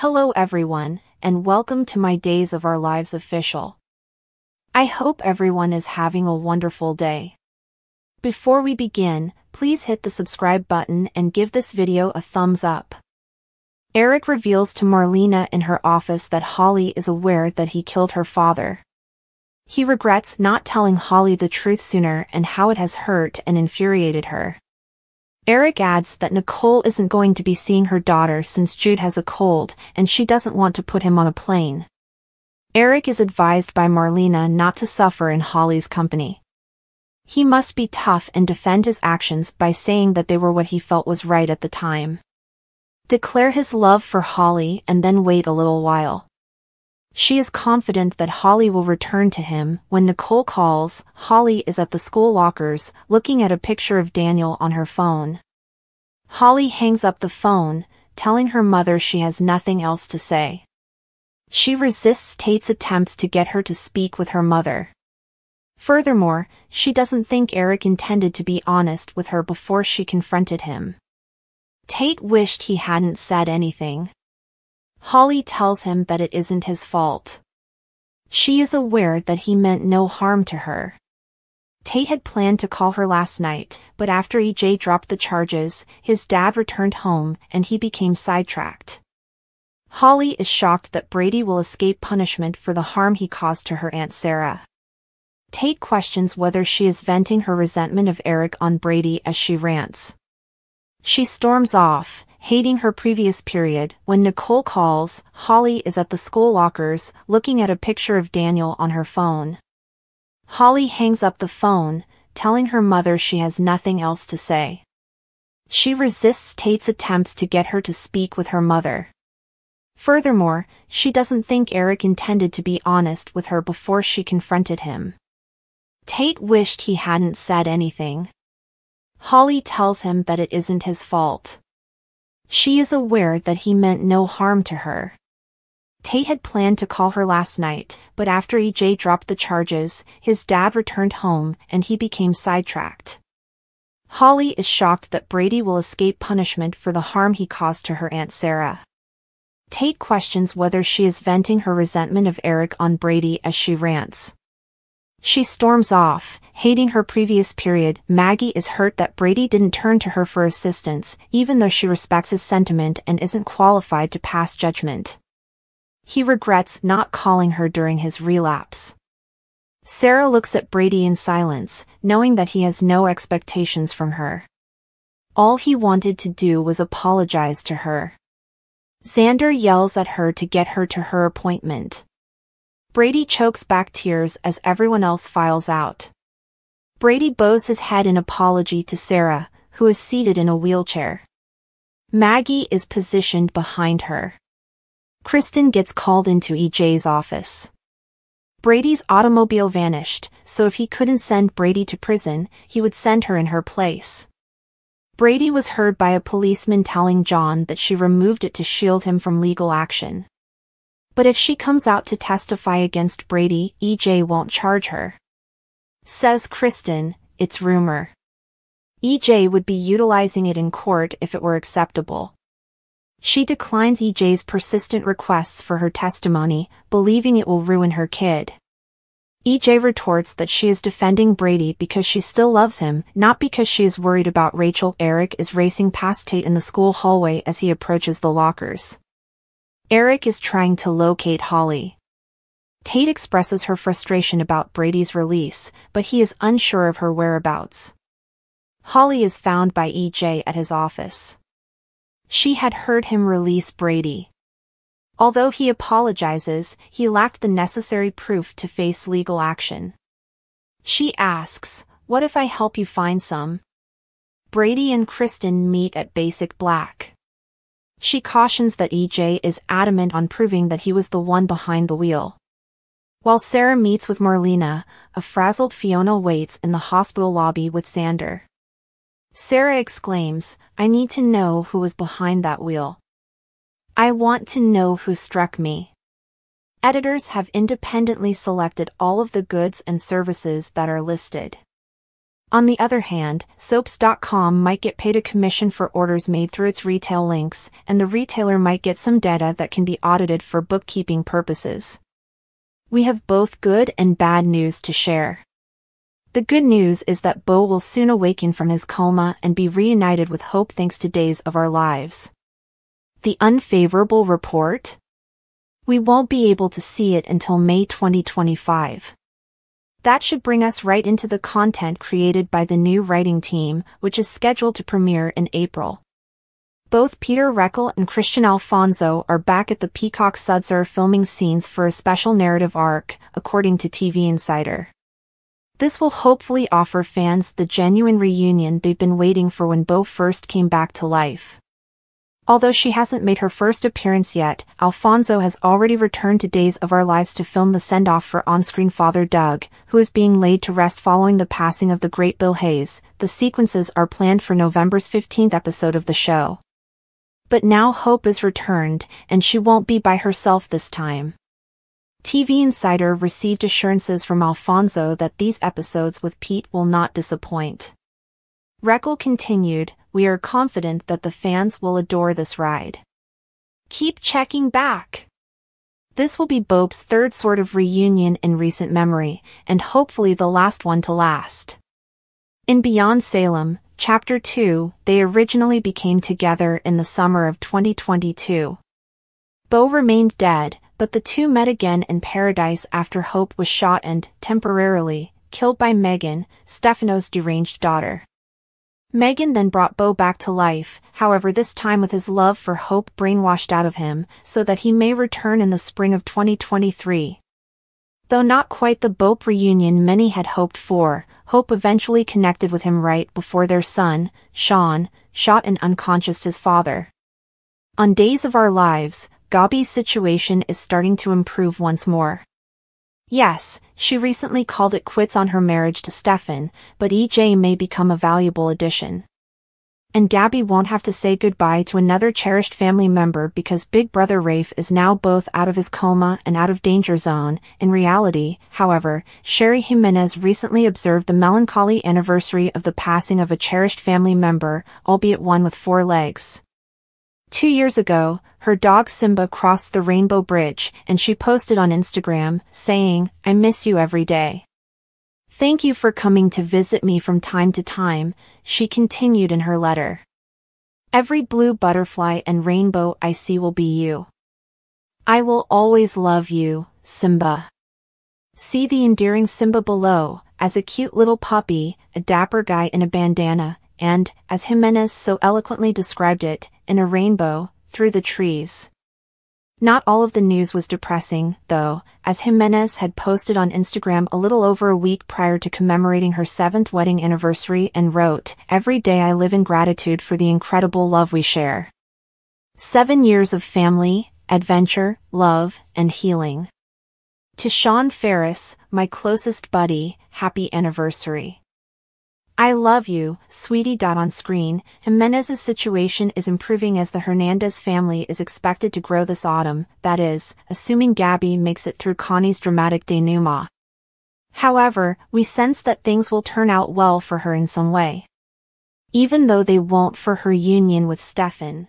Hello everyone, and welcome to my Days of Our Lives official. I hope everyone is having a wonderful day. Before we begin, please hit the subscribe button and give this video a thumbs up. Eric reveals to Marlena in her office that Holly is aware that he killed her father. He regrets not telling Holly the truth sooner and how it has hurt and infuriated her. Eric adds that Nicole isn't going to be seeing her daughter since Jude has a cold and she doesn't want to put him on a plane. Eric is advised by Marlena not to suffer in Holly's company. He must be tough and defend his actions by saying that they were what he felt was right at the time. Declare his love for Holly and then wait a little while. She is confident that Holly will return to him. When Nicole calls, Holly is at the school lockers, looking at a picture of Daniel on her phone. Holly hangs up the phone, telling her mother she has nothing else to say. She resists Tate's attempts to get her to speak with her mother. Furthermore, she doesn't think Eric intended to be honest with her before she confronted him. Tate wished he hadn't said anything. Holly tells him that it isn't his fault. She is aware that he meant no harm to her. Tate had planned to call her last night, but after EJ dropped the charges, his dad returned home and he became sidetracked. Holly is shocked that Brady will escape punishment for the harm he caused to her Aunt Sarah. Tate questions whether she is venting her resentment of Eric on Brady as she rants. She storms off, hating her previous period. When Nicole calls, Holly is at the school lockers, looking at a picture of Daniel on her phone. Holly hangs up the phone, telling her mother she has nothing else to say. She resists Tate's attempts to get her to speak with her mother. Furthermore, she doesn't think Eric intended to be honest with her before she confronted him. Tate wished he hadn't said anything. Holly tells him that it isn't his fault. She is aware that he meant no harm to her. Tate had planned to call her last night, but after EJ dropped the charges, his dad returned home and he became sidetracked. Holly is shocked that Brady will escape punishment for the harm he caused to her Aunt Sarah. Tate questions whether she is venting her resentment of Eric on Brady as she rants. She storms off, hating her previous period. Maggie is hurt that Brady didn't turn to her for assistance, even though she respects his sentiment and isn't qualified to pass judgment. He regrets not calling her during his relapse. Sarah looks at Brady in silence, knowing that he has no expectations from her. All he wanted to do was apologize to her. Xander yells at her to get her to her appointment. Brady chokes back tears as everyone else files out. Brady bows his head in apology to Sarah, who is seated in a wheelchair. Maggie is positioned behind her. Kristen gets called into EJ's office. Brady's automobile vanished, so if he couldn't send Brady to prison, he would send her in her place. Brady was heard by a policeman telling John that she removed it to shield him from legal action. But if she comes out to testify against Brady, EJ won't charge her. Says Kristen, it's rumor. EJ would be utilizing it in court if it were acceptable. She declines EJ's persistent requests for her testimony, believing it will ruin her kid. EJ retorts that she is defending Brady because she still loves him, not because she is worried about Rachel. Eric is racing past Tate in the school hallway as he approaches the lockers. Eric is trying to locate Holly. Tate expresses her frustration about Brady's release, but he is unsure of her whereabouts. Holly is found by EJ at his office. She had heard him release Brady. Although he apologizes, he lacked the necessary proof to face legal action. She asks, "What if I help you find some?" Brady and Kristen meet at Basic Black. She cautions that EJ is adamant on proving that he was the one behind the wheel. While Sarah meets with Marlena, a frazzled Fiona waits in the hospital lobby with Xander. Sarah exclaims, "I need to know who was behind that wheel. I want to know who struck me." Editors have independently selected all of the goods and services that are listed. On the other hand, soaps.com might get paid a commission for orders made through its retail links, and the retailer might get some data that can be audited for bookkeeping purposes. We have both good and bad news to share. The good news is that Beau will soon awaken from his coma and be reunited with Hope thanks to Days of Our Lives. The unfavorable report? We won't be able to see it until May 2025. That should bring us right into the content created by the new writing team, which is scheduled to premiere in April. Both Peter Reckell and Christian Alfonso are back at the Peacock Sudser filming scenes for a special narrative arc, according to TV Insider. This will hopefully offer fans the genuine reunion they've been waiting for when Beau first came back to life. Although she hasn't made her first appearance yet, Alfonso has already returned to Days of Our Lives to film the send-off for on-screen father Doug, who is being laid to rest following the passing of the great Bill Hayes. The sequences are planned for November's 15th episode of the show. But now Hope is returned, and she won't be by herself this time. TV Insider received assurances from Alfonso that these episodes with Pete will not disappoint. Reckell continued, "We are confident that the fans will adore this ride. Keep checking back." This will be Beau's third sort of reunion in recent memory, and hopefully the last one to last. In Beyond Salem, Chapter 2, they originally became together in the summer of 2022. Beau remained dead, but the two met again in paradise after Hope was shot and, temporarily, killed by Megan, Stefano's deranged daughter. Megan then brought Beau back to life, however this time with his love for Hope brainwashed out of him, so that he may return in the spring of 2023. Though not quite the Beau reunion many had hoped for, Hope eventually connected with him right before their son, Sean, shot and unconscious his father. On Days of Our Lives, Gabi's situation is starting to improve once more. Yes, she recently called it quits on her marriage to Stefan, but EJ may become a valuable addition. And Gabi won't have to say goodbye to another cherished family member because Big Brother Rafe is now both out of his coma and out of danger zone. In reality, however, Sherry Jimenez recently observed the melancholy anniversary of the passing of a cherished family member, albeit one with 4 legs. 2 years ago, her dog Simba crossed the Rainbow Bridge, and she posted on Instagram, saying, "I miss you every day. Thank you for coming to visit me from time to time," she continued in her letter. "Every blue butterfly and rainbow I see will be you. I will always love you, Simba." See the endearing Simba below, as a cute little puppy, a dapper guy in a bandana, and, as Jimenez so eloquently described it, in a rainbow, through the trees. Not all of the news was depressing, though, as Jimenez had posted on Instagram a little over a week prior to commemorating her 7th wedding anniversary and wrote, "Every day I live in gratitude for the incredible love we share. 7 years of family, adventure, love, and healing. To Sean Ferris, my closest buddy, happy anniversary. I love you, sweetie." On screen, Jimenez's situation is improving as the Hernandez family is expected to grow this autumn, that is, assuming Gabi makes it through Connie's dramatic denouement. However, we sense that things will turn out well for her in some way. Even though they won't for her union with Stefan.